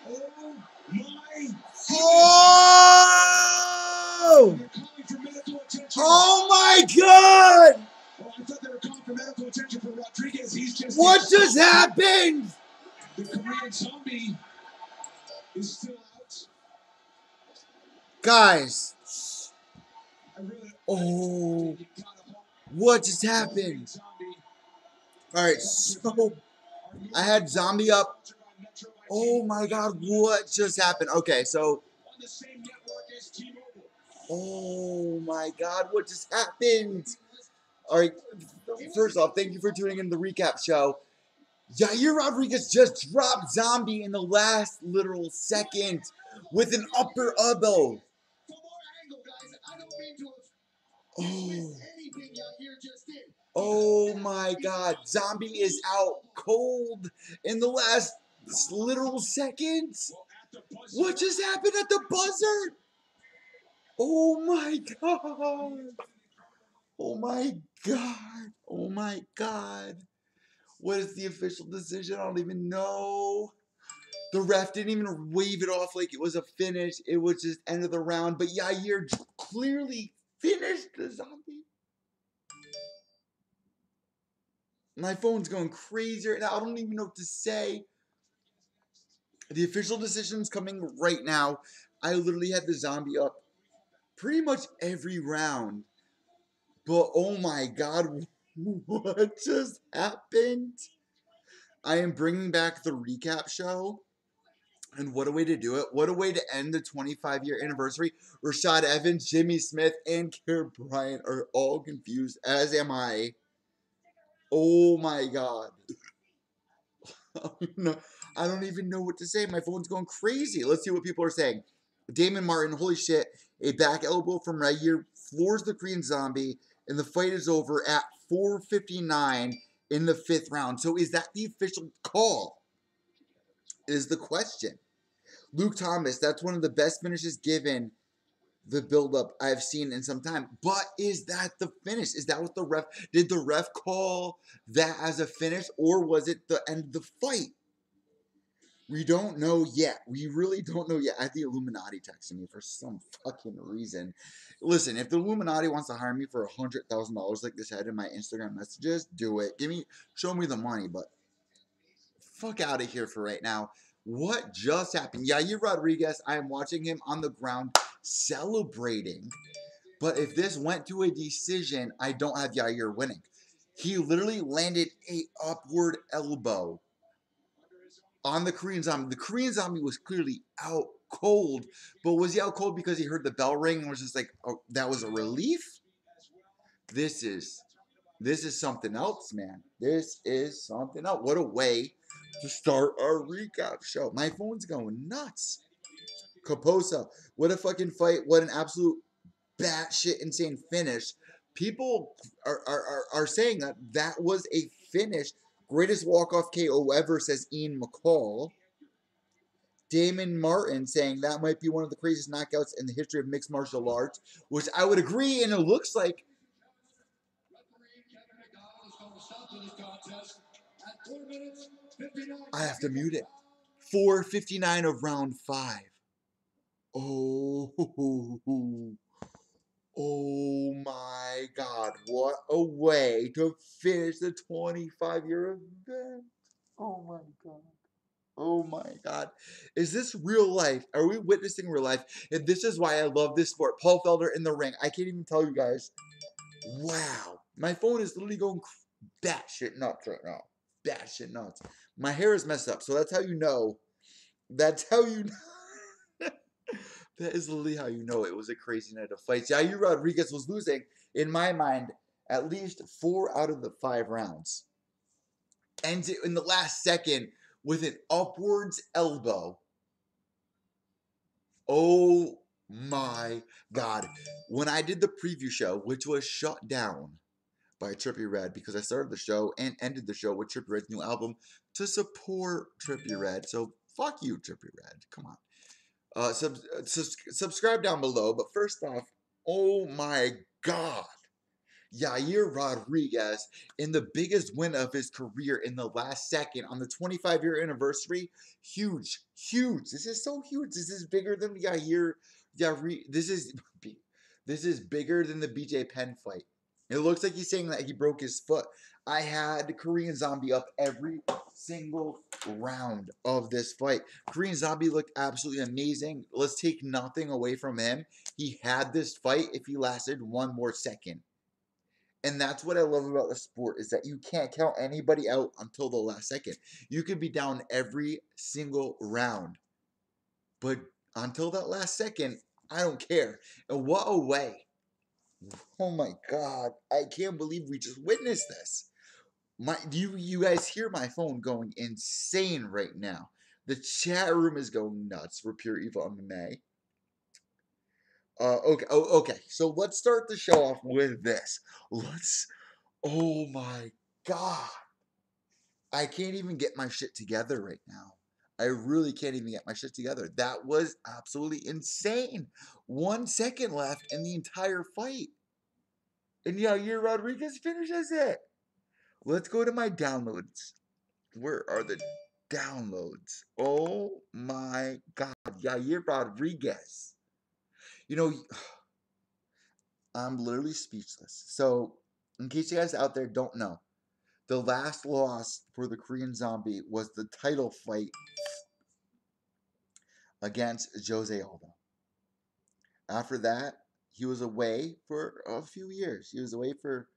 Oh my! Oh! Oh my God! Oh, I thought they were calling for medical attention for Rodriguez. He's just. What just happened? The Korean zombie is still out. Guys. I really. Oh. What just happened? Alright, so I had zombie up. Oh my God, what just happened? Okay, so. Oh my God, what just happened? Alright, first off, thank you for tuning in to the recap show. Yair Rodriguez just dropped zombie in the last literal second with an upper elbow. Oh. Oh my God. Zombie is out cold in the last literal seconds. What just happened at the buzzer? Oh my God. Oh my God. Oh my God. What is the official decision? I don't even know. The ref didn't even wave it off like it was a finish. It was just end of the round. But Yair clearly finished the zombie. My phone's going crazy right now. I don't even know what to say. The official decision's coming right now. I literally had the zombie up pretty much every round. But oh my God, what just happened? I am bringing back the recap show. And what a way to do it. What a way to end the 25-year anniversary. Rashad Evans, Jimmy Smith, and Kerr Bryant are all confused, as am I. Oh my God. I don't even know what to say. My phone's going crazy. Let's see what people are saying. Damon Martin, holy shit. A back elbow from Yair floors the Korean zombie, and the fight is over at 4:59 in the 5th round. So is that the official call? Is the question. Luke Thomas, that's one of the best finishes given the build-up I've seen in some time. But is that the finish? Is that what the ref... Did the ref call that as a finish, or was it the end of the fight? We don't know yet. We really don't know yet. I had the Illuminati texting me for some fucking reason. Listen, if the Illuminati wants to hire me for $100,000 like this had in my Instagram messages, do it. Show me the money, but fuck out of here for right now. What just happened? Yair Rodriguez, I am watching him on the ground celebrating. But if this went to a decision, I don't have Yair winning. He literally landed a upward elbow on the Korean zombie. The Korean zombie was clearly out cold. But was he out cold because he heard the bell ring and was just like, oh, that was a relief? This is something else, man. This is something else. What a way to start our recap show. My phone's going nuts. Caposa, what a fucking fight. What an absolute batshit insane finish. People are saying that was a finish. Greatest walk-off KO ever, says Ian McCall. Damon Martin saying that might be one of the craziest knockouts in the history of mixed martial arts, which I would agree, and it looks like. I have to mute it. 4:59 of round 5. Oh, oh my God. What a way to finish the 25-year event. Oh my God. Oh my God. Is this real life? Are we witnessing real life? And this is why I love this sport. Paul Felder in the ring. I can't even tell you guys. Wow. My phone is literally going batshit nuts right now. Batshit nuts. My hair is messed up, so that's how you know. That's how you know. That is literally how you know it was a crazy night of fights. Yair Rodriguez was losing, in my mind, at least 4 out of the 5 rounds. Ends it in the last second with an upwards elbow. Oh my God. When I did the preview show, which was shut down by Trippie Redd, because I started the show and ended the show with Trippie Redd's new album to support Trippie Redd. So fuck you, Trippie Redd. Come on. Subscribe down below. But first off, oh my God. Yair Rodriguez in the biggest win of his career in the last second on the 25-year anniversary. Huge, huge. This is so huge. This is bigger than Yair. This is bigger than the BJ Penn fight. It looks like he's saying that he broke his foot. I had Korean Zombie up every single round of this fight. Korean Zombie looked absolutely amazing. Let's take nothing away from him. He had this fight if he lasted one more second. And that's what I love about the sport, is that you can't count anybody out until the last second. You could be down every single round. But until that last second, I don't care. And what a way. Oh my God. I can't believe we just witnessed this. Do you guys hear my phone going insane right now? The chat room is going nuts for Pure Evil MMA. Okay. So let's start the show off with this. Oh my God. I can't even get my shit together right now. I really can't even get my shit together. That was absolutely insane. 1 second left in the entire fight. And Yair Rodriguez finishes it. Let's go to my downloads. Where are the downloads? Oh my God. Yair Rodriguez. You know, I'm literally speechless. So, in case you guys out there don't know, the last loss for the Korean Zombie was the title fight against Jose Aldo. After that, he was away for a few years. He was away for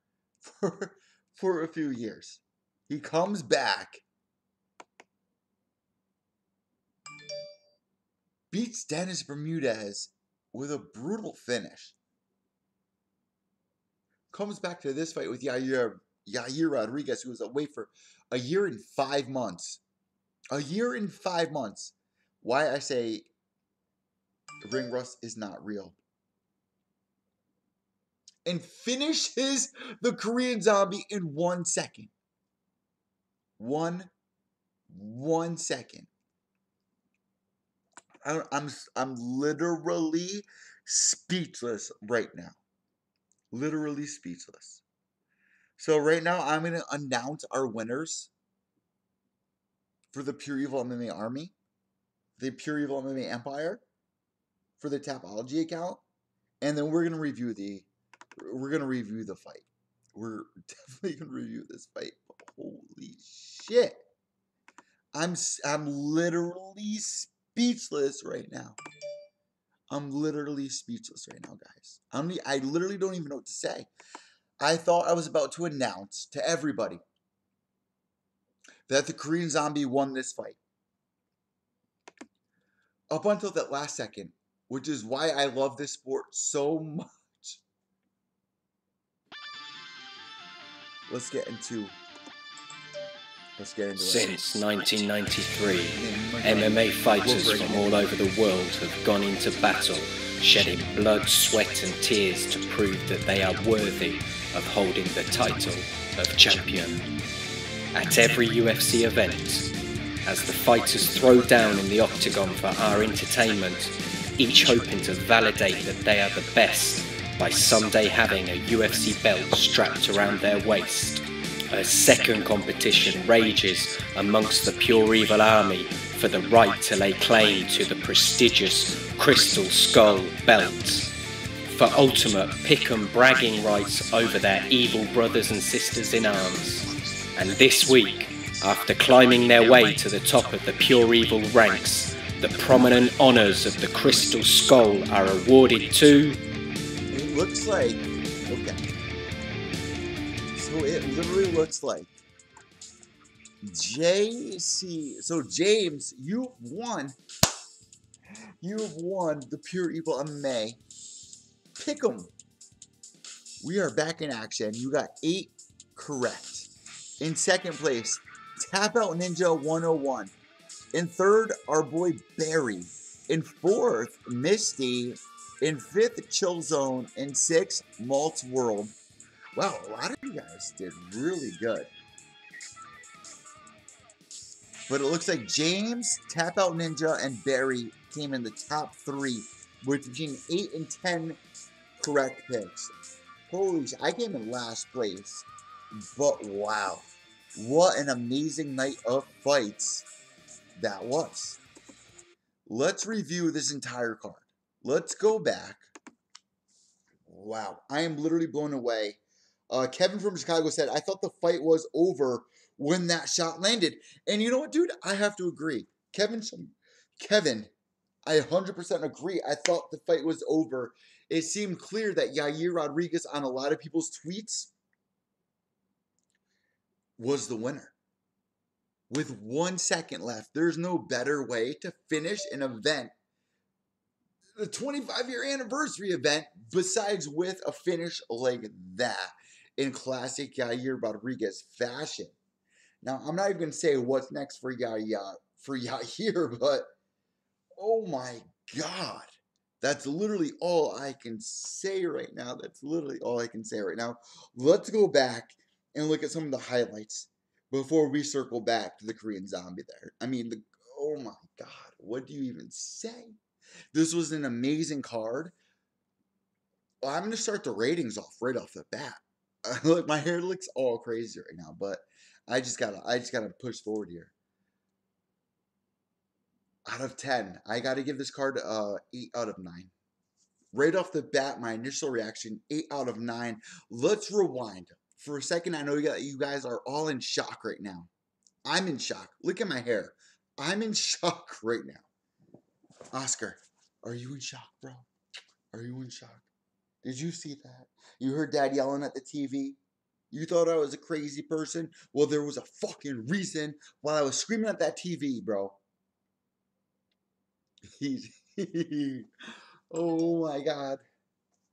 a few years. He comes back, beats Dennis Bermudez with a brutal finish. Comes back to this fight with Yair Rodriguez, who was away for a year and 5 months. A year and 5 months. Why I say ring rust is not real. And finishes the Korean Zombie in 1 second. One second. I'm literally speechless right now. Literally speechless. So right now I'm going to announce our winners for the Pure Evil MMA Army, the Pure Evil MMA Empire, for the Tapology account, and then we're going to review the fight. We're definitely going to review this fight. Holy shit. I'm literally speechless right now. I'm literally speechless right now, guys. I literally don't even know what to say. I thought I was about to announce to everybody that the Korean Zombie won this fight. Up until that last second, which is why I love this sport so much. Let's get into Since 1993, MMA fighters from all over the world have gone into battle, shedding blood, sweat and tears to prove that they are worthy of holding the title of champion. At every UFC event, as the fighters throw down in the octagon for our entertainment, each hoping to validate that they are the best by someday having a UFC belt strapped around their waist. A second competition rages amongst the Pure Evil Army for the right to lay claim to the prestigious Crystal Skull belt, for ultimate pick-em bragging rights over their evil brothers and sisters in arms. And this week, after climbing their way to the top of the Pure Evil ranks, the prominent honours of the Crystal Skull are awarded to... It looks like... Okay. So it literally looks like JC. So James, you've won. You've won the Pure Evil MMA Pick'em. We are back in action. You got 8 correct. In second place, Tap Out Ninja 101. In third, our boy Barry. In fourth, Misty. In fifth, Chill Zone. In sixth, Maltz World. Wow, a lot of you guys did really good. But it looks like James, Tap Out Ninja, and Barry came in the top 3 with between 8 and 10 correct picks. Holy shit. I came in last place. But wow. What an amazing night of fights that was. Let's review this entire card. Let's go back. Wow. I am literally blown away. Kevin from Chicago said, I thought the fight was over when that shot landed. And you know what, dude? I have to agree. Kevin, I 100% agree. I thought the fight was over. It seemed clear that Yair Rodriguez, on a lot of people's tweets, was the winner. With 1 second left, there's no better way to finish an event, the 25-year anniversary event, besides with a finish like that in classic Yair Rodriguez fashion. Now, I'm not even going to say what's next for Yair, but oh my God. That's literally all I can say right now. Let's go back and look at some of the highlights before we circle back to the Korean Zombie there. I mean, oh my God, what do you even say? This was an amazing card. Well, I'm going to start the ratings off right off the bat. Look, my hair looks all crazy right now, but I just gotta push forward here. Out of 10, I gotta give this card 8 out of 9. Right off the bat, my initial reaction, 8 out of 9. Let's rewind. For a second, I know you guys are all in shock right now. I'm in shock. Look at my hair. I'm in shock right now. Oscar, are you in shock, bro? Are you in shock? Did you see that? You heard Dad yelling at the TV? You thought I was a crazy person? Well, there was a fucking reason why I was screaming at that TV, bro. Oh my God.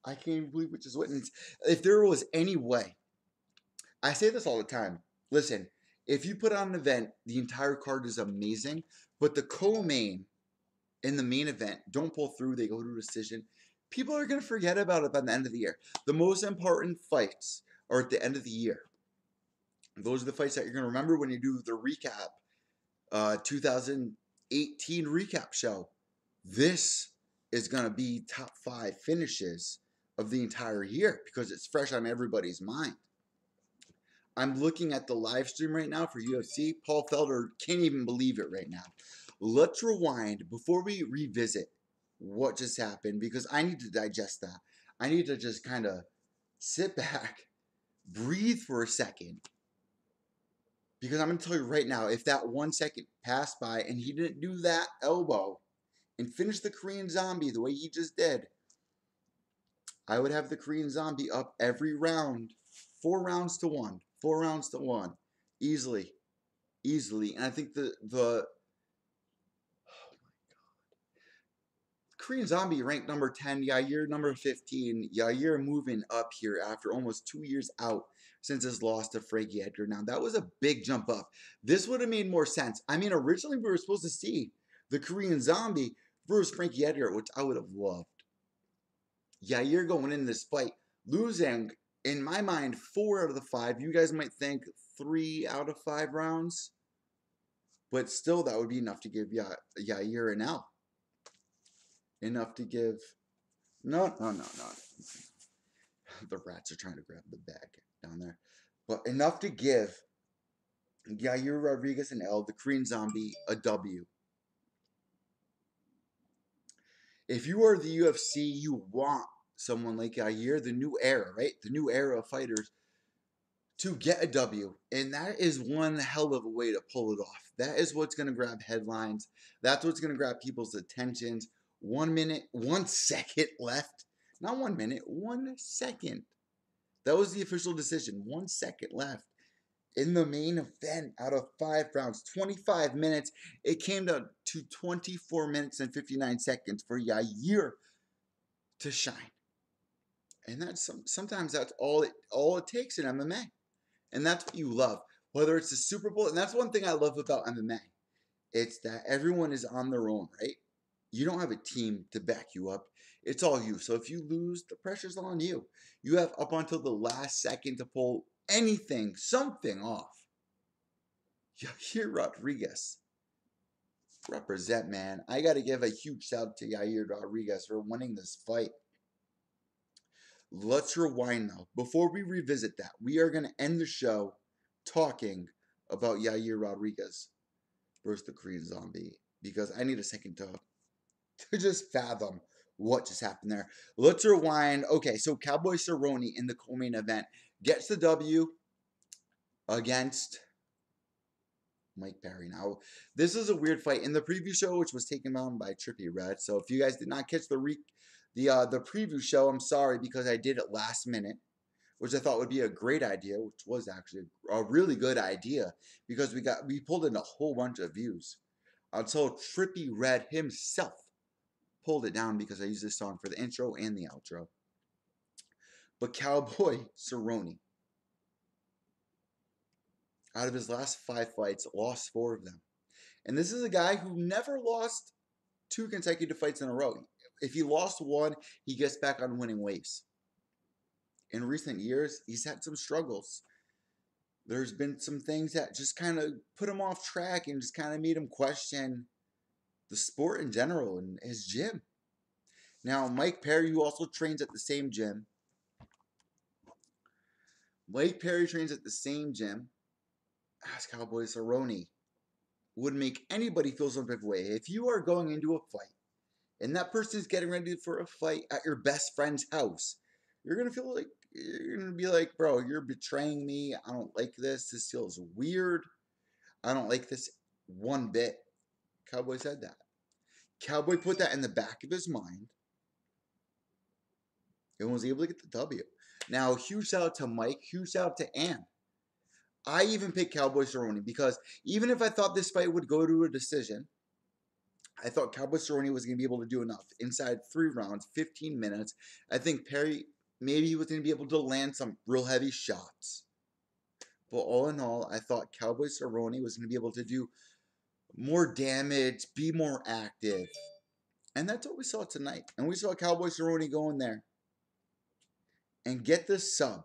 I can't even believe what just witnessed. If there was any way, I say this all the time. Listen, if you put on an event, the entire card is amazing, but the co-main in the main event don't pull through, they go to a decision, people are going to forget about it by the end of the year. The most important fights are at the end of the year. Those are the fights that you're going to remember when you do the recap, 2018 recap show. This is going to be top 5 finishes of the entire year because it's fresh on everybody's mind. I'm looking at the live stream right now for UFC. Paul Felder can't even believe it right now. Let's rewind before we revisit what just happened because I need to digest that. I need to just kind of sit back, breathe for a second. Because I'm going to tell you right now, if that 1 second passed by and he didn't do that elbow and finish the Korean Zombie the way he just did, I would have the Korean Zombie up every round. 4 rounds to 1. 4 rounds to 1. Easily. And I think the oh my God. Korean Zombie ranked number 10. Yair number 15. Yair moving up here after almost 2 years out since his loss to Frankie Edgar. Now, that was a big jump up. This would have made more sense. I mean, originally we were supposed to see the Korean Zombie versus Frankie Edgar, which I would have loved. Yair going in this fight, losing, in my mind, 4 out of the 5. You guys might think 3 out of 5 rounds. But still, that would be enough to give Yair an L. Enough to give... No. The rats are trying to grab the bag down there. But enough to give Yair Rodriguez an L, the Korean Zombie a W. If you are the UFC, you want someone like Yair, the new era, right? The new era of fighters, to get a W. And that is one hell of a way to pull it off. That is what's going to grab headlines. That's what's going to grab people's attentions. 1 minute, 1 second left. Not 1 minute, 1 second. That was the official decision. 1 second left. In the main event, out of 5 rounds, 25 minutes, it came down to 24 minutes and 59 seconds for Yair to shine. And that's sometimes that's all it takes in MMA. And that's what you love. Whether it's the Super Bowl, and that's one thing I love about MMA. It's that everyone is on their own, right? You don't have a team to back you up. It's all you. So if you lose, the pressure's on you. You have up until the last second to pull anything, something off. Yair Rodriguez. Represent, man. I got to give a huge shout out to Yair Rodriguez for winning this fight. let's rewind now. Before we revisit that, we are going to end the show talking about Yair Rodriguez versus the Korean Zombie, because I need a second to just fathom what just happened there. Let's rewind. Okay, so Cowboy Cerrone in the co-main event gets the W against Mike Perry. Now, this is a weird fight. In the preview show, which was taken on by Trippy Red, so if you guys did not catch the preview show, I'm sorry, because I did it last minute, which I thought would be a great idea, which was actually a really good idea, because we pulled in a whole bunch of views until Trippy Red himself pulled it down, because I used this song for the intro and the outro. But Cowboy Cerrone, out of his last 5 fights, lost 4 of them. And this is a guy who never lost 2 consecutive fights in a row. If he lost 1, he gets back on winning ways. In recent years, he's had some struggles. There's been some things that just kind of put him off track and just kind of made him question the sport in general and his gym. Now, Mike Perry, who also trains at the same gym. As Cowboy Cerrone would make anybody feel some type of way. If you are going into a fight and that person is getting ready for a fight at your best friend's house, you're going to be like, bro, you're betraying me. I don't like this. This feels weird. I don't like this one bit. Cowboy said that. Cowboy put that in the back of his mind and was able to get the W. Now, huge shout out to Mike. Huge shout out to Ann. I even picked Cowboy Cerrone because even if I thought this fight would go to a decision, I thought Cowboy Cerrone was going to be able to do enough. Inside 3 rounds, 15 minutes, I think Perry, maybe he was going to be able to land some real heavy shots. But all in all, I thought Cowboy Cerrone was going to be able to do more damage, be more active. And that's what we saw tonight. And we saw Cowboy Cerrone go in there and get the sub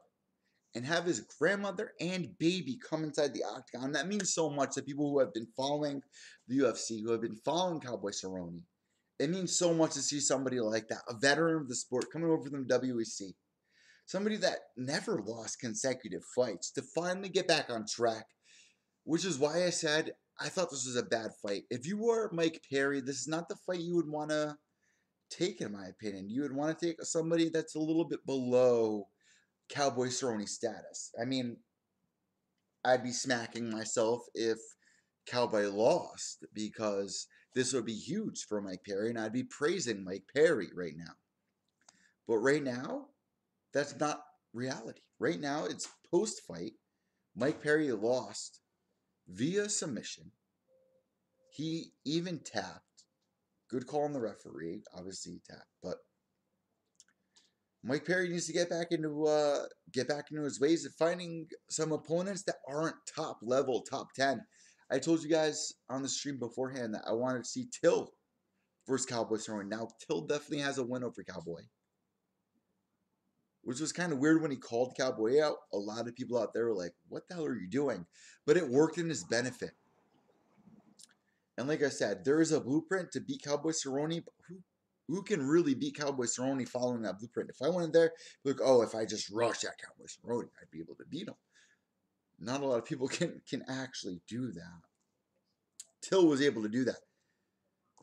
and have his grandmother and baby come inside the octagon. That means so much to people who have been following the UFC, who have been following Cowboy Cerrone. It means so much to see somebody like that, a veteran of the sport, coming over from the WEC. Somebody that never lost consecutive fights, to finally get back on track, which is why I said I thought this was a bad fight. If you were Mike Perry, this is not the fight you would want to take, in my opinion. You would want to take somebody that's a little bit below Cowboy Cerrone status. I mean, I'd be smacking myself if Cowboy lost, because this would be huge for Mike Perry, and I'd be praising Mike Perry right now. But right now, that's not reality. Right now, it's post-fight. Mike Perry lost via submission. He even tapped. Good call on the referee. Obviously, he tapped, but Mike Perry needs to get back into his ways of finding some opponents that aren't top level, top 10. I told you guys on the stream beforehand that I wanted to see Till versus Cowboy Cerrone. Now, Till definitely has a win over Cowboy, which was kind of weird when he called Cowboy out. A lot of people out there were like, what the hell are you doing? But it worked in his benefit. And like I said, there is a blueprint to beat Cowboy Cerrone, but who can really beat Cowboy Cerrone following that blueprint? If I went in there, look, oh, if I just rush at Cowboy Cerrone, I'd be able to beat him. Not a lot of people can actually do that. Till was able to do that.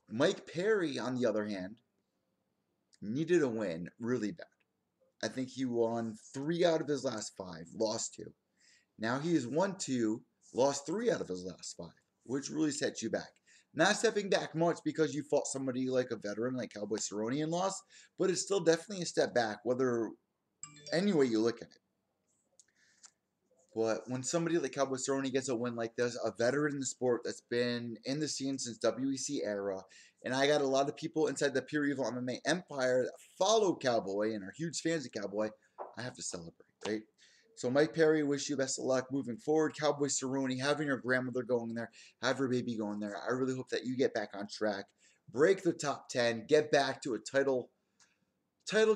Mike Perry, on the other hand, needed a win really bad. I think he won 3 out of his last 5, lost 2. Now he has won 2, lost 3 out of his last 5, which really sets you back. Not stepping back much because you fought somebody like a veteran like Cowboy Cerrone and lost, but it's still definitely a step back, whether any way you look at it. But when somebody like Cowboy Cerrone gets a win like this, a veteran in the sport that's been in the scene since WEC era, and I got a lot of people inside the Pure Evil MMA empire that follow Cowboy and are huge fans of Cowboy, I have to celebrate, right? So Mike Perry, wish you best of luck moving forward. Cowboy Cerrone, having your grandmother going there, have your baby going there. I really hope that you get back on track, break the top 10, get back to a title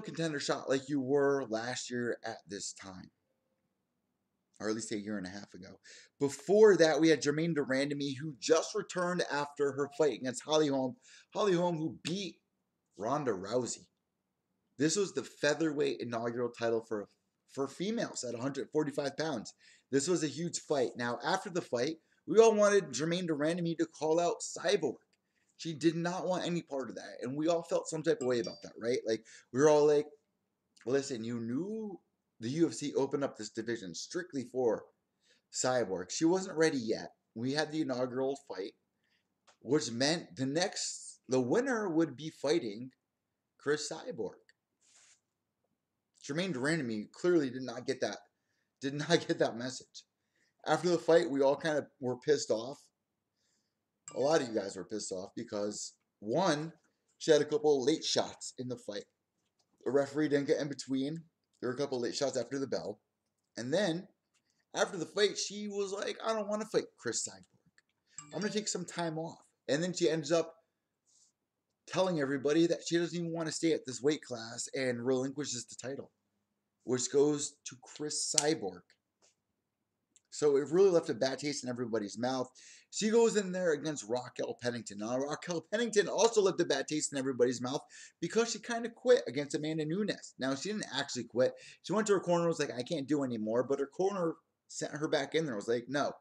contender shot like you were last year at this time, or at least a year and a half ago. Before that, we had Jermaine Durandamy, who just returned after her fight against Holly Holm. Holly Holm, who beat Ronda Rousey. This was the featherweight inaugural title for females at 145 pounds. This was a huge fight. Now, after the fight, we all wanted Jermaine Durandamy to call out Cyborg. She did not want any part of that, and we all felt some type of way about that, right? Like, we were all like, listen, you knew the UFC opened up this division strictly for Cyborg. She wasn't ready yet. We had the inaugural fight, which meant the winner would be fighting Chris Cyborg. Jermaine Durandamy clearly did not get that message. After the fight, we all kind of were pissed off. A lot of you guys were pissed off because, one, she had a couple late shots in the fight. The referee didn't get in between. There were a couple late shots after the bell. And then, after the fight, she was like, I don't want to fight Chris Cyborg. I'm going to take some time off. And then she ends up telling everybody that she doesn't even want to stay at this weight class and relinquishes the title, which goes to Chris Cyborg. So it really left a bad taste in everybody's mouth. She goes in there against Raquel Pennington. Now, Raquel Pennington also left a bad taste in everybody's mouth because she kind of quit against Amanda Nunes. Now, she didn't actually quit. She went to her corner and was like, I can't do anymore. But her corner sent her back in there. Was like, no,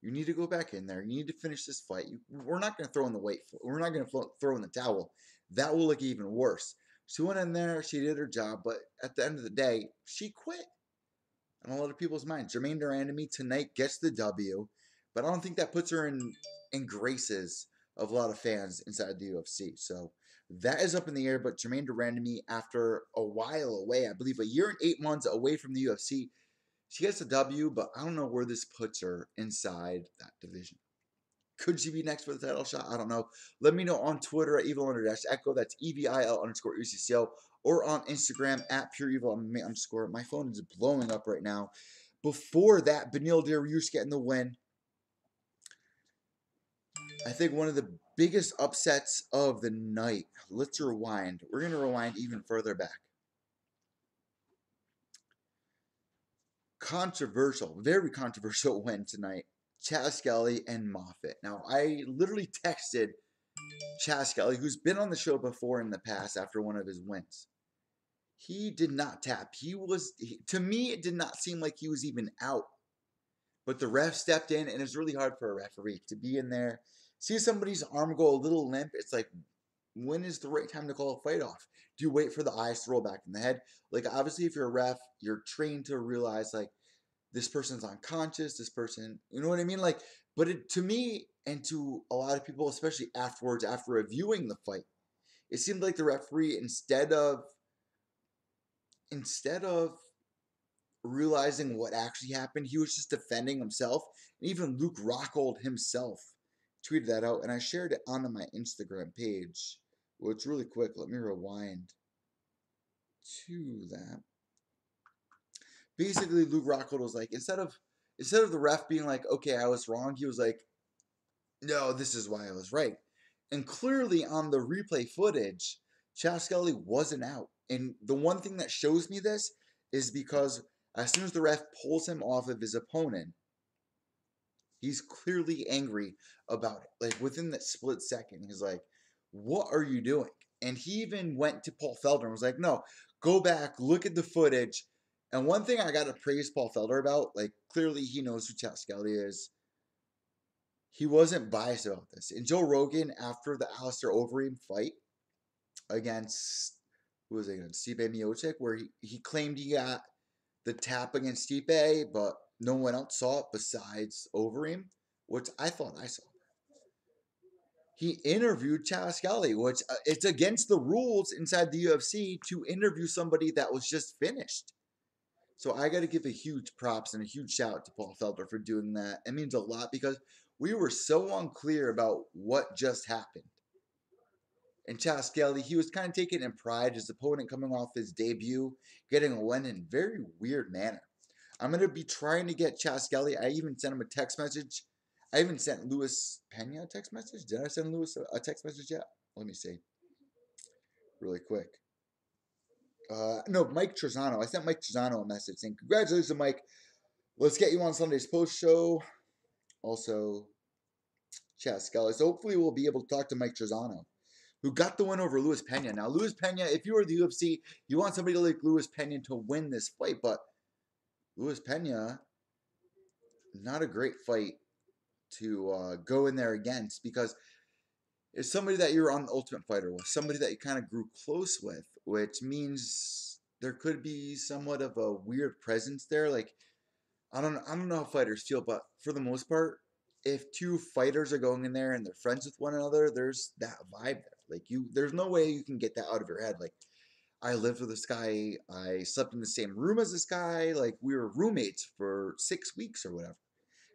you need to go back in there. You need to finish this fight. We're not going to throw in the weight. We're not going to throw in the towel. That will look even worse. She went in there. She did her job. But at the end of the day, she quit. On a lot of people's minds. Jermaine Durandamy tonight gets the W, but I don't think that puts her in graces of a lot of fans inside the UFC. So that is up in the air, but Jermaine Durandamy, after a while away, I believe a year and 8 months away from the UFC, she gets the W, but I don't know where this puts her inside that division. Could she be next for the title shot? I don't know. Let me know on Twitter at evil_echo. That's EVIL_UCCO. Or on Instagram at pureevil_. My phone is blowing up right now. Before that, Beneil Dariush getting the win. I think one of the biggest upsets of the night. Let's rewind. We're going to rewind even further back. Controversial, very controversial win tonight. Chaz Skelly and Moffitt. Now, I literally texted Chaz Skelly, who's been on the show before in the past after one of his wins. He did not tap. To me, it did not seem like he was even out. But the ref stepped in, and it's really hard for a referee to be in there. See somebody's arm go a little limp. It's like, when is the right time to call a fight off? Do you wait for the eyes to roll back in the head? Like, obviously, if you're a ref, you're trained to realize, like, this person's unconscious, this person, you know what I mean? Like, but to me and to a lot of people, especially afterwards, after reviewing the fight, it seemed like the referee, instead of realizing what actually happened, he was just defending himself. And even Luke Rockhold himself tweeted that out, and I shared it onto my Instagram page. Well, it's really quick. Let me rewind to that. Basically, Luke Rockhold was like, instead of the ref being like, okay, I was wrong, he was like, no, this is why I was right. And clearly on the replay footage, Chaz Skelly wasn't out. And the one thing that shows me this is because as soon as the ref pulls him off of his opponent, he's clearly angry about it. Like, within that split second, he's like, what are you doing? And he even went to Paul Felder and was like, no, go back, look at the footage. And one thing I got to praise Paul Felder about, like, clearly he knows who Chaz Skelly is. He wasn't biased about this. And Joe Rogan, after the Alistair Overeem fight against, who was it against? Stipe Miocic, where he claimed he got the tap against Stipe, but no one else saw it besides Overeem, which I thought I saw. He interviewed Chaz Skelly, which it's against the rules inside the UFC to interview somebody that was just finished. So I got to give a huge props and a huge shout out to Paul Felder for doing that. It means a lot because we were so unclear about what just happened. And Chaz Skelly, he was kind of taking in pride, his opponent coming off his debut, getting a win in a very weird manner. I'm going to be trying to get Chaz Skelly. I even sent him a text message. I even sent Luis Pena a text message. Did I send Luis a text message yet? Let me see. Really quick. No, Mike Trezano. I sent Mike Trezano a message saying, congratulations, Mike. Let's get you on Sunday's post show. Also, Chaz Skelly. So hopefully we'll be able to talk to Mike Trezano. who got the win over Luis Pena. Now, Luis Pena, if you were the UFC, you want somebody like Luis Pena to win this fight, but Luis Pena, not a great fight to go in there against, because it's somebody that you're on the Ultimate Fighter with, somebody that you kind of grew close with, which means there could be somewhat of a weird presence there. Like, I don't know how fighters feel, but for the most part, if two fighters are going in there and they're friends with one another, there's that vibe there. Like, there's no way you can get that out of your head. Like, I lived with this guy, I slept in the same room as this guy, like we were roommates for 6 weeks or whatever.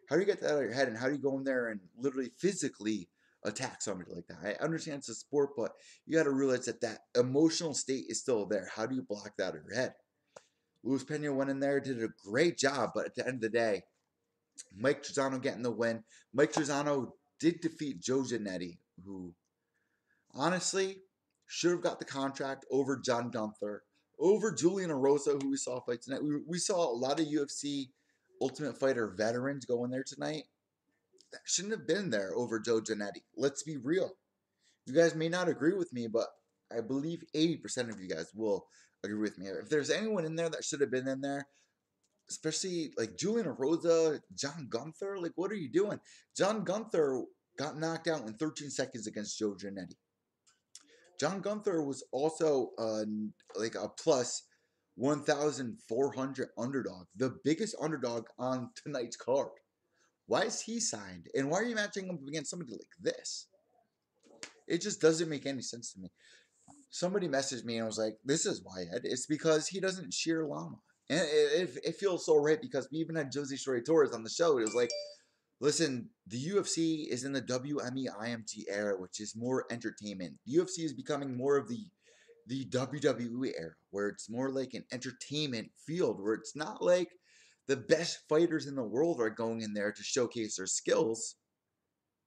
How do you get that out of your head, and how do you go in there and literally physically attack somebody like that? I understand it's a sport, but you got to realize that that emotional state is still there. How do you block that out of your head? Luis Pena went in there, did a great job, but at the end of the day, Mike Trizano getting the win. Mike Trizano did defeat Joe Giannetti, who honestly should have got the contract over John Gunther, over Julian Erosa, who we saw fight tonight. We saw a lot of UFC Ultimate Fighter veterans go in there tonight that shouldn't have been there over Joe Giannetti. Let's be real. You guys may not agree with me, but I believe 80% of you guys will agree with me. If there's anyone in there that should have been in there, especially like Julian Erosa, John Gunther, like what are you doing? John Gunther got knocked out in 13 seconds against Joe Giannetti. John Gunther was also like a plus 1,400 underdog, the biggest underdog on tonight's card. Why is he signed? And why are you matching him against somebody like this? It just doesn't make any sense to me. Somebody messaged me and was like, this is why, Ed. It's because he doesn't shear llama. And it feels so right, because we even had Josie Shorey Torres on the show. It was like, listen, the UFC is in the WME IMG era, which is more entertainment. The UFC is becoming more of the WWE era, where it's more like an entertainment field, where it's not like the best fighters in the world are going in there to showcase their skills.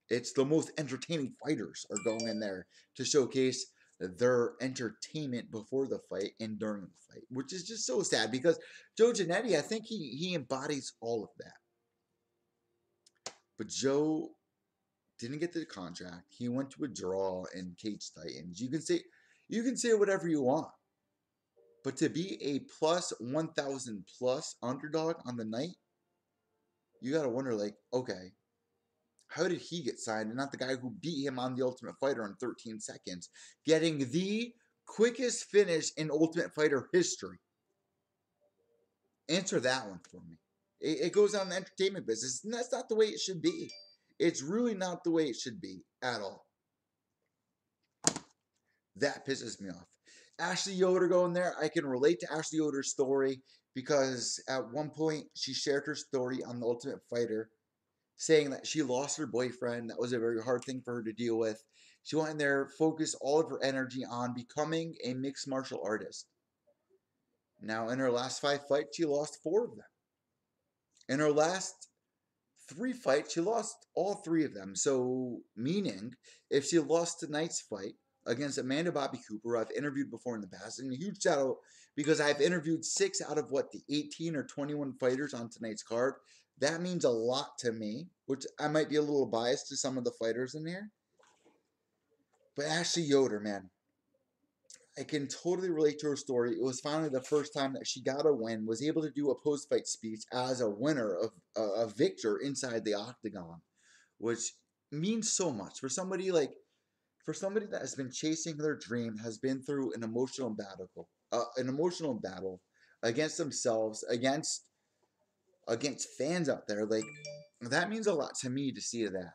It's the most entertaining fighters are going in there to showcase their entertainment before the fight and during the fight, which is just so sad, because Joe Giannetti, I think he embodies all of that. But Joe didn't get the contract. He went to a draw in Cage Titans. You can say whatever you want, but to be a plus 1,000 plus underdog on the night, you gotta wonder, like, okay, how did he get signed and not the guy who beat him on the Ultimate Fighter in 13 seconds, getting the quickest finish in Ultimate Fighter history? Answer that one for me. It goes on the entertainment business, and that's not the way it should be. It's really not the way it should be at all. That pisses me off. Ashley Yoder going there. I can relate to Ashley Yoder's story, because at one point she shared her story on the Ultimate Fighter, saying that she lost her boyfriend. That was a very hard thing for her to deal with. She went in there, focused all of her energy on becoming a mixed martial artist. Now, in her last 5 fights, she lost 4 of them. In her last 3 fights, she lost all 3 of them. So, meaning, if she lost tonight's fight against Amanda Bobby Cooper, who I've interviewed before in the past, and a huge shout out, because I've interviewed 6 out of the 18 or 21 fighters on tonight's card. That means a lot to me, which I might be a little biased to some of the fighters in here. But Ashley Yoder, man, I can totally relate to her story. It was finally the first time that she got a win, was able to do a post-fight speech as a winner, of a victor inside the octagon, which means so much for somebody that has been chasing their dream, has been through an emotional battle against themselves, against fans out there. Like, that means a lot to me to see that.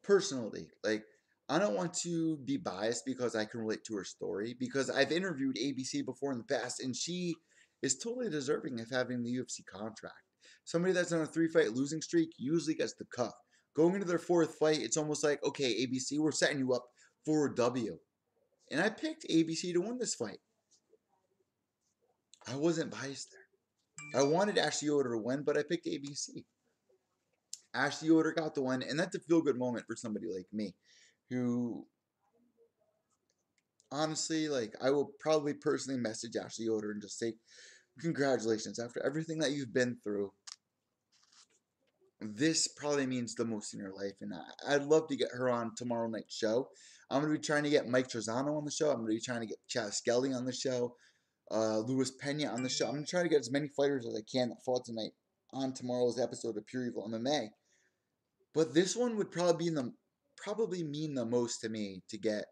Personally, like, I don't want to be biased because I can relate to her story, because I've interviewed ABC before in the past, and she is totally deserving of having the UFC contract. Somebody that's on a 3-fight losing streak usually gets the cut. Going into their 4th fight, it's almost like, okay, ABC, we're setting you up for a W. And I picked ABC to win this fight. I wasn't biased there. I wanted Ashley Yoder to win, but I picked ABC. Ashley Yoder got the win, and that's a feel-good moment for somebody like me, who, honestly, like, I will probably personally message Ashley Yoder and just say, congratulations, after everything that you've been through, this probably means the most in your life, and I'd love to get her on tomorrow night's show. I'm going to be trying to get Mike Trezano on the show. I'm going to be trying to get Chad Skelly on the show, Luis Pena on the show. I'm going to try to get as many fighters as I can that fought tonight on tomorrow's episode of Pure Evil MMA. But this one would probably mean the most to me to get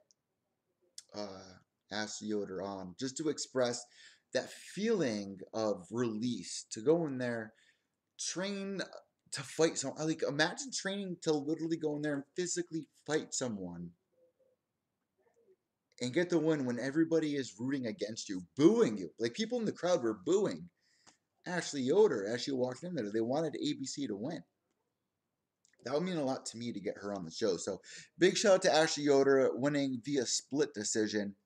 Ashley Yoder on, just to express that feeling of release, to go in there, train to fight someone. Like, imagine training to literally go in there and physically fight someone and get the win when everybody is rooting against you, booing you. Like, people in the crowd were booing Ashley Yoder as she walked in there. They wanted ABC to win. That would mean a lot to me to get her on the show. So, big shout out to Ashley Yoder winning via split decision.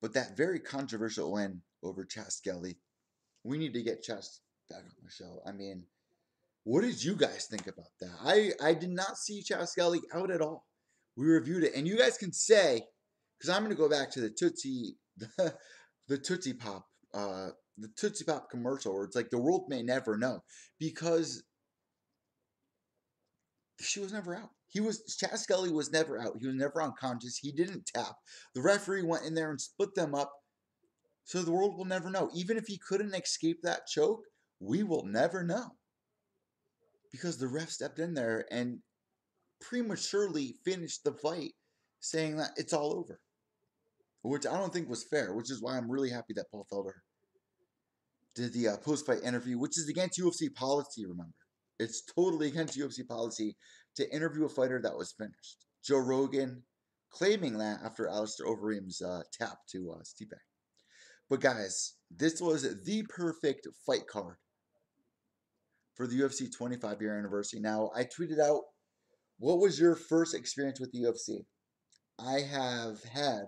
But that very controversial win over Chad Skelly, we need to get Chad back on the show. I mean, what did you guys think about that? I did not see Chad Skelly out at all. We reviewed it, and you guys can say, because I'm going to go back to the Tootsie Pop, the Tootsie Pop commercial, where it's like the world may never know, because she was never out. Chad Skelly was never out. He was never unconscious. He didn't tap. The referee went in there and split them up, so the world will never know. Even if he couldn't escape that choke, we will never know, because the ref stepped in there and prematurely finished the fight, saying that it's all over, which I don't think was fair, which is why I'm really happy that Paul Felder did the post-fight interview, which is against UFC policy, remember. It's totally against UFC policy to interview a fighter that was finished. Joe Rogan claiming that after Alistair Overeem's tap to Stipe. But guys, this was the perfect fight card for the UFC 25-year anniversary. Now, I tweeted out, what was your first experience with the UFC? I have had,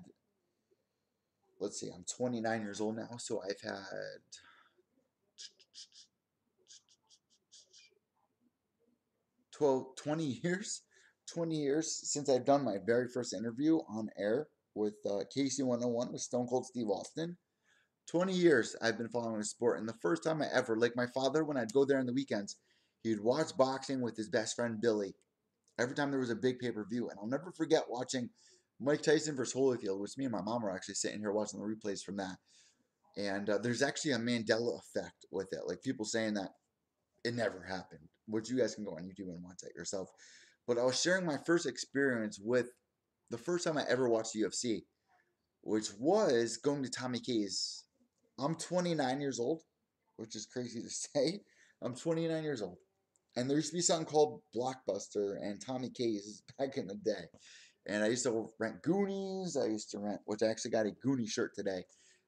let's see, I'm 29 years old now, so I've had 20 years since I've done my very first interview on air with KC101 with Stone Cold Steve Austin. 20 years I've been following the sport, and the first time I ever, like my father, when I'd go there on the weekends, he'd watch boxing with his best friend Billy every time there was a big pay-per-view. And I'll never forget watching Mike Tyson versus Holyfield, which me and my mom were actually sitting here watching the replays from that. And there's actually a Mandela effect with it, like people saying that it never happened, which you guys can go on YouTube and watch that yourself. But I was sharing my first experience with the first time I ever watched UFC, which was going to Tommy K's. I'm 29 years old, which is crazy to say. I'm 29 years old. And there used to be something called Blockbuster and Tommy K's back in the day. And I used to rent Goonies. I used to rent, which I actually got a Goonie shirt today.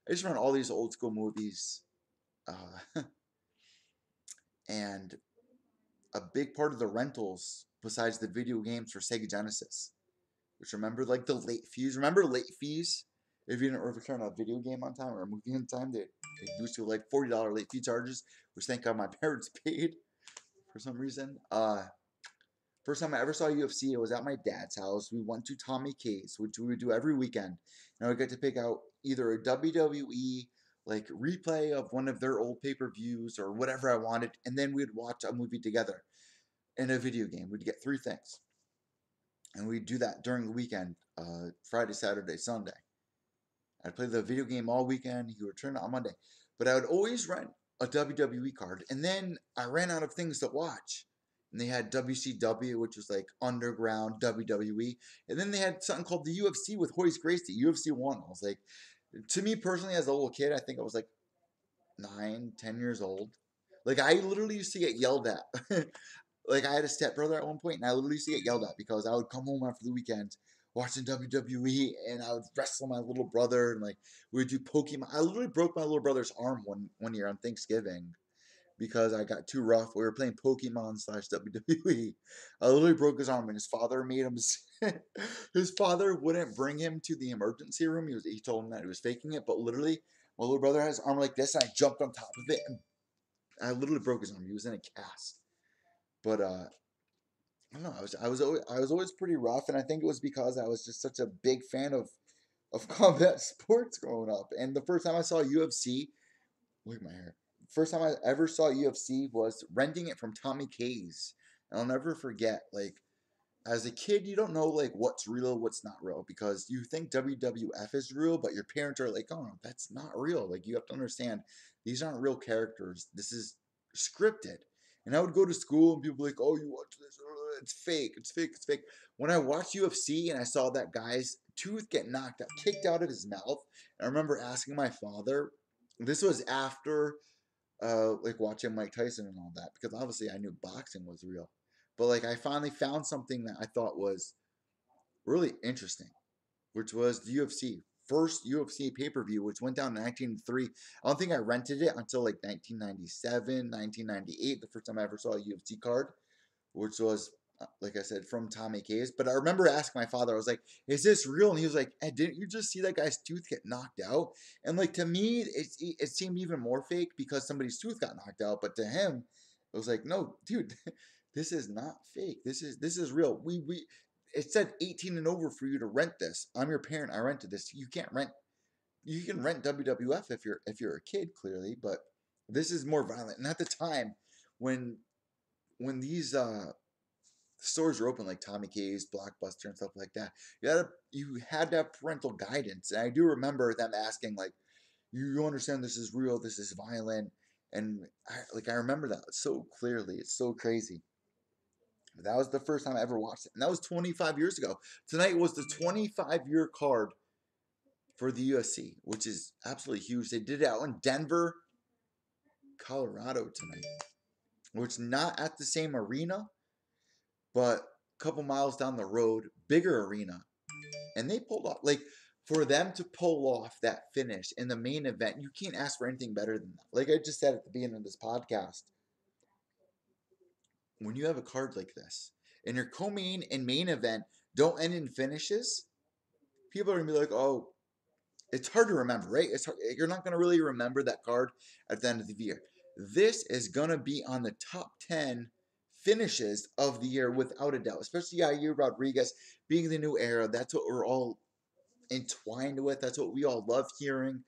I used to rent all these old school movies. And a big part of the rentals, besides the video games, for Sega Genesis. Which, remember, like the late fees? Remember late fees? If you didn't return a video game on time or a movie on time, they used to like $40 late fee charges, which thank God my parents paid for some reason. First time I ever saw UFC, it was at my dad's house. We went to Tommy K's, which we would do every weekend. And I would get to pick out either a WWE like replay of one of their old pay-per-views or whatever I wanted, and then we'd watch a movie together and a video game. We'd get 3 things. And we'd do that during the weekend, Friday, Saturday, Sunday. I'd play the video game all weekend. He would return it on Monday. But I would always rent a WWE card. And then I ran out of things to watch. And they had WCW, which was like underground WWE. And then they had something called the UFC with Hoist Gracie, UFC 1. I was like, to me personally, as a little kid, I think I was like 9, 10 years old. Like, I literally used to get yelled at. Like, I had a stepbrother at one point, and I literally used to get yelled at because I would come home after the weekend watching WWE, and I would wrestle my little brother, and like we would do Pokemon. I literally broke my little brother's arm one year on Thanksgiving because I got too rough. We were playing Pokemon / WWE. I literally broke his arm, and his father made him. His father wouldn't bring him to the emergency room. He told him that he was faking it, but literally, my little brother had his arm like this, and I jumped on top of it, and I literally broke his arm. He was in a cast. But I don't know. I was always pretty rough, and I think it was because I was just such a big fan of combat sports growing up. And the first time I saw UFC, look at my hair. first time I ever saw UFC was renting it from Tommy K's. And I'll never forget, like, as a kid, you don't know like what's real, what's not real, because you think WWF is real, but your parents are like, "Oh, that's not real." Like, you have to understand, these aren't real characters. This is scripted. And I would go to school and people would be like, "Oh, you watch this? It's fake. It's fake. It's fake." When I watched UFC and I saw that guy's tooth get knocked out, kicked out of his mouth, and I remember asking my father. This was after like watching Mike Tyson and all that, because obviously I knew boxing was real. But like, I finally found something that I thought was really interesting, which was the UFC. First UFC pay-per-view, which went down in 1903. I don't think I rented it until like 1997, 1998, the first time I ever saw a UFC card, which was, like I said, from Tommy K's. But I remember asking my father, I was like, "Is this real?" And he was like, "Didn't you just see that guy's tooth get knocked out?" And like, to me, it seemed even more fake because somebody's tooth got knocked out. But to him, it was like, "No, dude, this is not fake. This is real. We it said 18 and over for you to rent this. I'm your parent. I rented this. You can't rent. You can rent WWF if you're a kid, clearly, but this is more violent." And at the time, when these stores are open, like Tommy K's, Blockbuster, and stuff like that, you had to have parental guidance. And I do remember them asking, like, "You understand this is real, this is violent," and I remember that so clearly. It's so crazy. But that was the first time I ever watched it, and that was 25 years ago. Tonight was the 25-year card for the UFC, which is absolutely huge. They did it out in Denver, Colorado tonight, which not at the same arena, but a couple miles down the road, bigger arena. And they pulled off, like, for them to pull off that finish in the main event, you can't ask for anything better than that. Like I just said at the beginning of this podcast, when you have a card like this and your co-main and main event don't end in finishes, people are gonna be like, "Oh, it's hard to remember, right? It's hard. You're not gonna really remember that card at the end of the year." This is gonna be on the top 10 finishes of the year without a doubt, especially Yair Rodriguez being the new era. That's what we're all entwined with. That's what we all love hearing.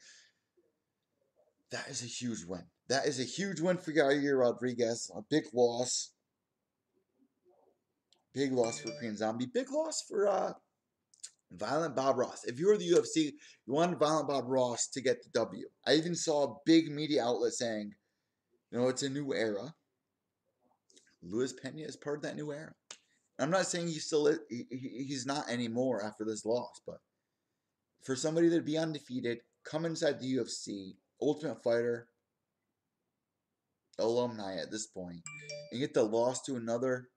That is a huge win. That is a huge win for Yair Rodriguez. A big loss. Big loss for Korean Zombie. Big loss for Violent Bob Ross. If you were the UFC, you wanted Violent Bob Ross to get the W. I even saw a big media outlet saying, it's a new era. Luis Pena is part of that new era. I'm not saying he's not anymore after this loss, but for somebody to be undefeated, come inside the UFC, Ultimate Fighter alumni at this point, and get the loss to another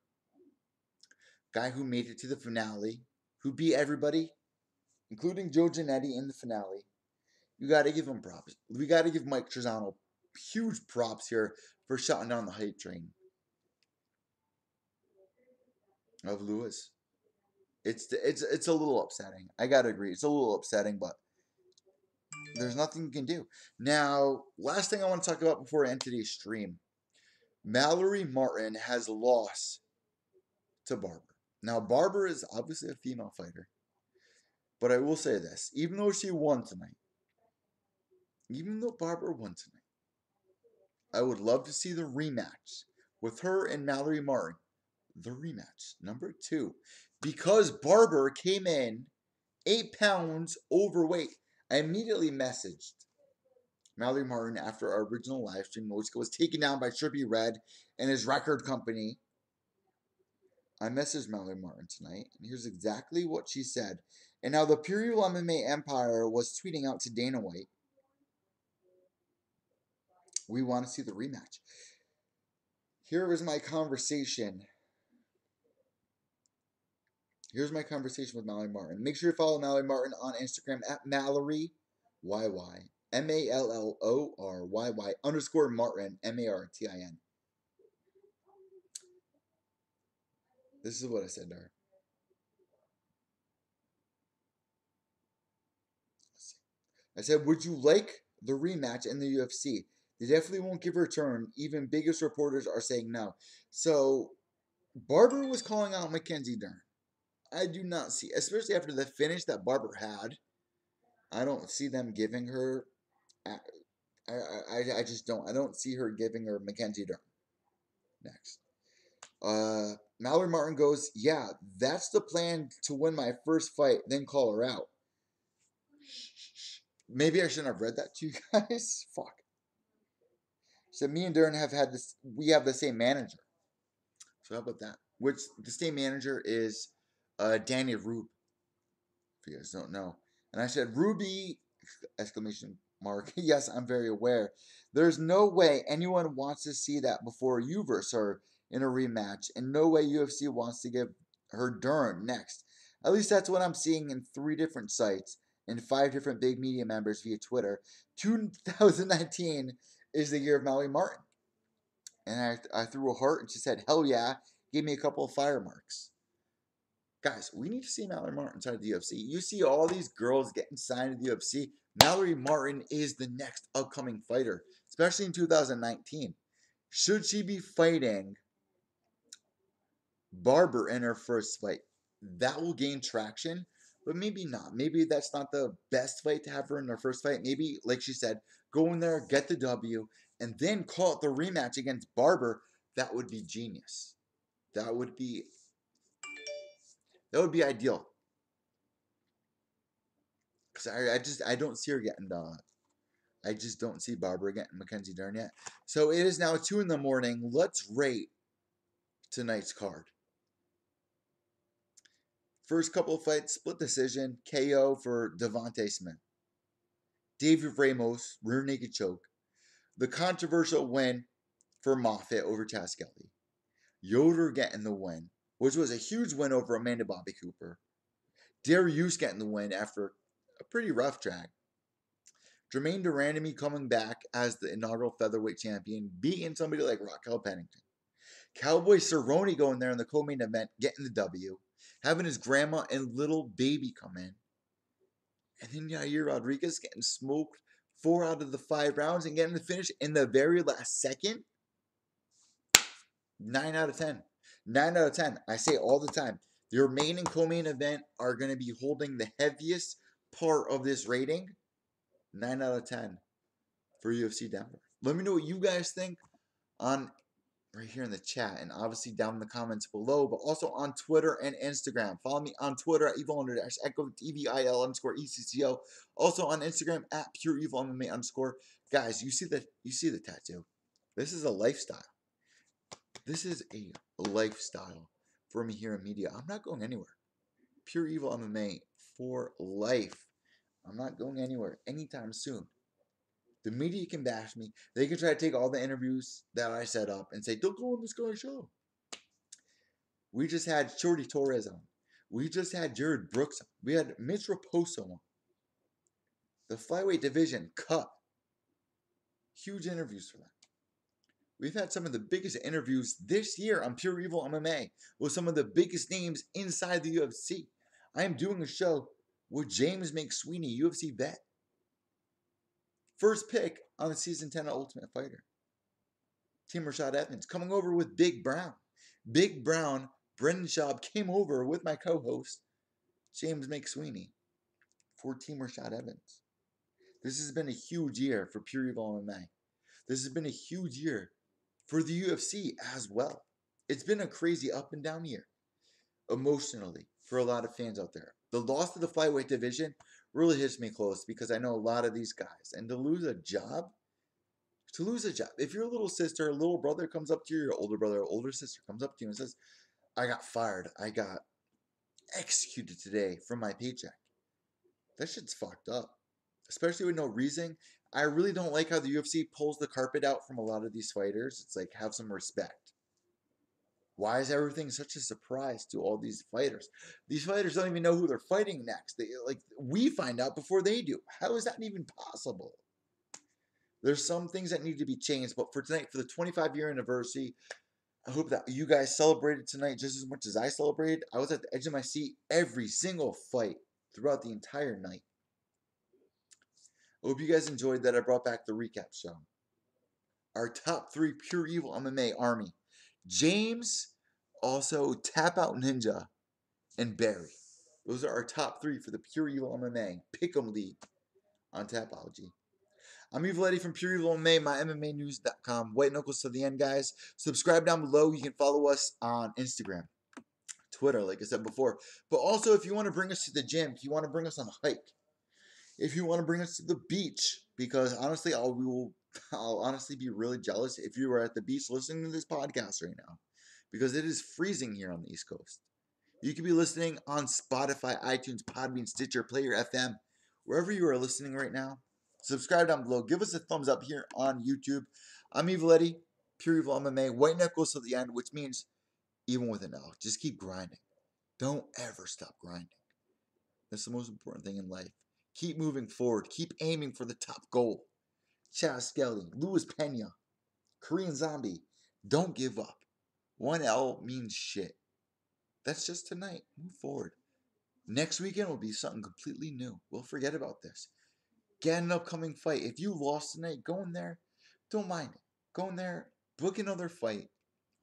guy who made it to the finale, who beat everybody, including Joe Giannetti in the finale, you got to give him props. We got to give Mike Trizano huge props here for shutting down the hype train of Lewis. It's a little upsetting. I gotta agree. It's a little upsetting, but there's nothing you can do. Now, last thing I want to talk about before I end today's stream. Mallory Martin has lost to Barber. Now, Barber is obviously a female fighter, but I will say this. Even though Barber won tonight, I would love to see the rematch with her and Mallory Martin. The rematch, number 2. Because Barber came in 8 pounds overweight. I immediately messaged Mallory Martin after our original live stream, which was taken down by Trippie Redd and his record company. I messaged Mallory Martin tonight, and here's exactly what she said. And now the Pure MMA Empire was tweeting out to Dana White, "We want to see the rematch." Here is my conversation. Here's my conversation with Mallory Martin. Make sure you follow Mallory Martin on Instagram at Mallory YY. MALLORYY _Martin MARTIN. This is what I said to her. I said, "Would you like the rematch in the UFC? They definitely won't give her a turn. Even biggest reporters are saying no." So, Barber was calling out Mackenzie Dern. I do not see, especially after the finish that Barber had, I don't see them giving her I just don't. I don't see her giving her Mackenzie Dern next. Mallory Martin goes, yeah, that's the plan to win my first fight, then call her out. Maybe I shouldn't have read that to you guys. Fuck. So me and Dern have had this. We have the same manager. So how about that? Which the same manager is Danny Rube. If you guys don't know. And I said, Ruby! Exclamation mark. Yes, I'm very aware. There's no way anyone wants to see that before you versus her in a rematch, and no way UFC wants to give her Dern next. At least that's what I'm seeing in 3 different sites and 5 different big media members via Twitter. 2019 is the year of Mallory Martin. And I threw a heart and she said, hell yeah, gave me a couple of fire marks. Guys, we need to see Mallory Martin inside the UFC. You see all these girls getting signed to the UFC. Mallory Martin is the next upcoming fighter, especially in 2019. Should she be fighting Barber in her first fight? That will gain traction, but maybe not. Maybe that's not the best fight to have her in her first fight. Maybe, like she said, go in there, get the W, and then call it the rematch against Barber. That would be genius. That would be ideal. Because I don't see her getting I just don't see Barber getting Mackenzie Dern yet. So it is now 2 in the morning. Let's rate tonight's card. First couple of fights, split decision, KO for Devontae Smith. David Ramos, rear naked choke. The controversial win for Moffitt over Chas Skelly. Yoder getting the win, which was a huge win over Amanda Bobby Cooper. Dariush getting the win after a pretty rough drag. Jermaine Durandamy coming back as the inaugural featherweight champion, beating somebody like Raquel Pennington. Cowboy Cerrone going there in the co-main event, getting the W. Having his grandma and little baby come in. And then Yair Rodriguez getting smoked 4 out of the 5 rounds and getting the finish in the very last second. 9 out of 10. 9 out of 10. I say all the time. The remaining co-main event are going to be holding the heaviest part of this rating. 9 out of 10 for UFC Denver. Let me know what you guys think on right here in the chat, and obviously down in the comments below, but also on Twitter and Instagram. Follow me on Twitter at evil_echo, TVIL_ECCO. Also on Instagram at pureevilMMA_. Guys, you see the tattoo. This is a lifestyle. This is a lifestyle for me here in media. I'm not going anywhere. Pure Evil MMA for life. I'm not going anywhere anytime soon. The media can bash me. They can try to take all the interviews that I set up and say, don't go on this guy's show. We just had Shorty Torres on. We just had Jared Brooks on. We had Mitch Raposo on. The flyweight division cut. Huge interviews for them. We've had some of the biggest interviews this year on Pure Evil MMA with some of the biggest names inside the UFC. I am doing a show with James McSweeney, UFC vet. First pick on the Season 10 of Ultimate Fighter. Team Rashad Evans coming over with Big Brown. Big Brown, Brendan Schaub came over with my co-host, James McSweeney, for Team Rashad Evans. This has been a huge year for Pure Evil MMA. This has been a huge year for the UFC as well. It's been a crazy up and down year, emotionally, for a lot of fans out there. The loss of the flyweight division really hits me close because I know a lot of these guys. And to lose a job, if your little sister or little brother comes up to you, your older brother or older sister comes up to you and says, I got fired, I got executed today from my paycheck. That shit's fucked up. Especially with no reason. I really don't like how the UFC pulls the carpet out from a lot of these fighters. It's like, have some respect. Why is everything such a surprise to all these fighters? These fighters don't even know who they're fighting next. We find out before they do. How is that even possible? There's some things that need to be changed, but for tonight, for the 25-year anniversary, I hope that you guys celebrated tonight just as much as I celebrated. I was at the edge of my seat every single fight throughout the entire night. I hope you guys enjoyed that I brought back the recap show. Our top 3 Pure Evil MMA army. James, also Tap Out Ninja, and Barry. Those are our top 3 for the Pure Evil MMA Pick'em League on Tapology. I'm Evil from Pure Evil MMA, my MMAnews.com. White Knuckles to the end, guys. Subscribe down below. You can follow us on Instagram, Twitter, like I said before. But also, if you want to bring us to the gym, if you want to bring us on a hike, if you want to bring us to the beach, because honestly, I'll honestly be really jealous if you were at the beach listening to this podcast right now, because it is freezing here on the East Coast. You could be listening on Spotify, iTunes, Podbean, Stitcher, Player FM, wherever you are listening right now. Subscribe down below. Give us a thumbs up here on YouTube. I'm Evil Eddie, Pure Evil MMA. White Knuckles to the end, which means even with an L, just keep grinding. Don't ever stop grinding. That's the most important thing in life. Keep moving forward. Keep aiming for the top goal. Chaz Skelly, Luis Pena, Korean Zombie. Don't give up. One L means shit. That's just tonight. Move forward. Next weekend will be something completely new. We'll forget about this. Get an upcoming fight. If you lost tonight, go in there. Don't mind it. Go in there. Book another fight.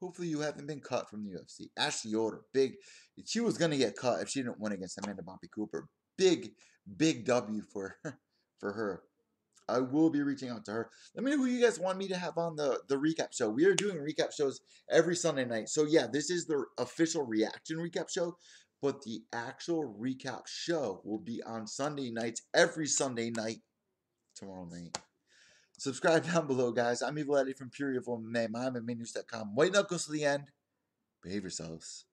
Hopefully you haven't been cut from the UFC. Ashley Yoder, big. She was going to get cut if she didn't win against Amanda Bumpy Cooper. Big W for her. I will be reaching out to her. Let me know who you guys want me to have on the recap show. We are doing recap shows every Sunday night. So yeah, this is the official reaction recap show. But the actual recap show will be on Sunday nights, every Sunday night, tomorrow night. Subscribe down below, guys. I'm Evil Eddie from Pure Evil MMA, MyMMAnews.com. White Knuckles to the end. Behave yourselves.